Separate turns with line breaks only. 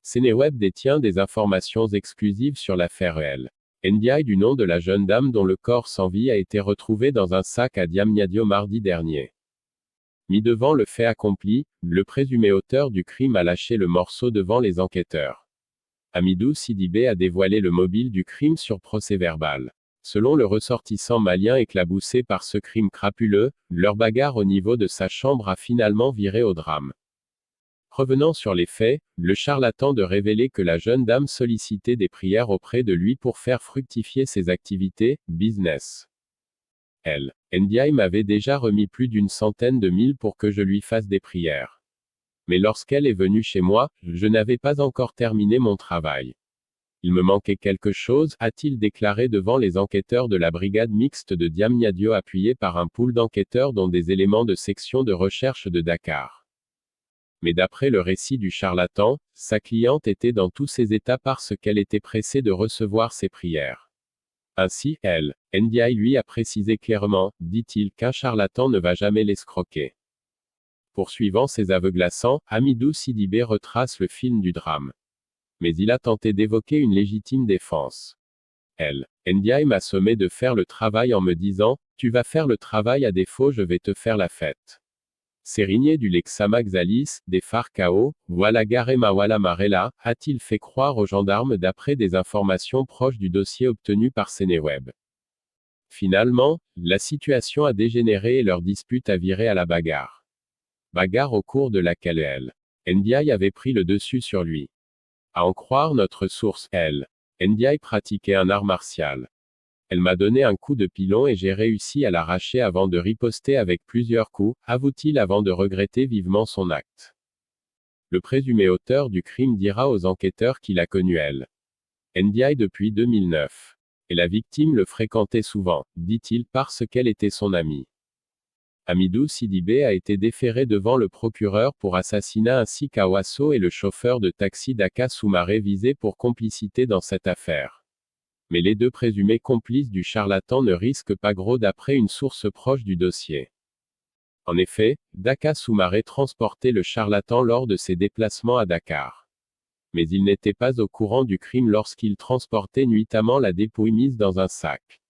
Sénéweb détient des informations exclusives sur l'affaire Ndiaye du nom de la jeune dame dont le corps sans vie a été retrouvé dans un sac à Diamniadio mardi dernier. Mis devant le fait accompli, le présumé auteur du crime a lâché le morceau devant les enquêteurs. Hamidou Sidibé a dévoilé le mobile du crime sur procès-verbal. Selon le ressortissant malien éclaboussé par ce crime crapuleux, leur bagarre au niveau de sa chambre a finalement viré au drame. Revenant sur les faits, le charlatan de révéler que la jeune dame sollicitait des prières auprès de lui pour faire fructifier ses activités, business. Ndiaye m'avait déjà remis plus d'une centaine de mille pour que je lui fasse des prières. Mais lorsqu'elle est venue chez moi, je n'avais pas encore terminé mon travail. Il me manquait quelque chose, a-t-il déclaré devant les enquêteurs de la brigade mixte de Diamniadio appuyée par un pool d'enquêteurs dont des éléments de section de recherche de Dakar. Mais d'après le récit du charlatan, sa cliente était dans tous ses états parce qu'elle était pressée de recevoir ses prières. Ainsi, Ndiaye lui a précisé clairement, dit-il, qu'un charlatan ne va jamais l'escroquer. Poursuivant ses aveux glaçants, Hamidou Sidibé retrace le film du drame. Mais il a tenté d'évoquer une légitime défense. Ndiaye m'a sommé de faire le travail en me disant, tu vas faire le travail, à défaut je vais te faire la fête. Sérigné du Lexama Xalis, des Farcao, voilà Garema Wala Marella, a-t-il fait croire aux gendarmes d'après des informations proches du dossier obtenu par Sénéweb. Finalement, la situation a dégénéré et leur dispute a viré à la bagarre. Bagarre au cours de laquelle Ndiaye avait pris le dessus sur lui. À en croire notre source, Ndiaye pratiquait un art martial. Elle m'a donné un coup de pilon et j'ai réussi à l'arracher avant de riposter avec plusieurs coups, avoue-t-il avant de regretter vivement son acte. Le présumé auteur du crime dira aux enquêteurs qu'il a connu Ndiaye depuis 2009. Et la victime le fréquentait souvent, dit-il, parce qu'elle était son amie. Hamidou Sidibé a été déféré devant le procureur pour assassinat ainsi qu'Awasso et le chauffeur de taxi Daka Soumaré visés pour complicité dans cette affaire. Mais les deux présumés complices du charlatan ne risquent pas gros d'après une source proche du dossier. En effet, Daka Soumaré transportait le charlatan lors de ses déplacements à Dakar. Mais il n'était pas au courant du crime lorsqu'il transportait nuitamment la dépouille mise dans un sac.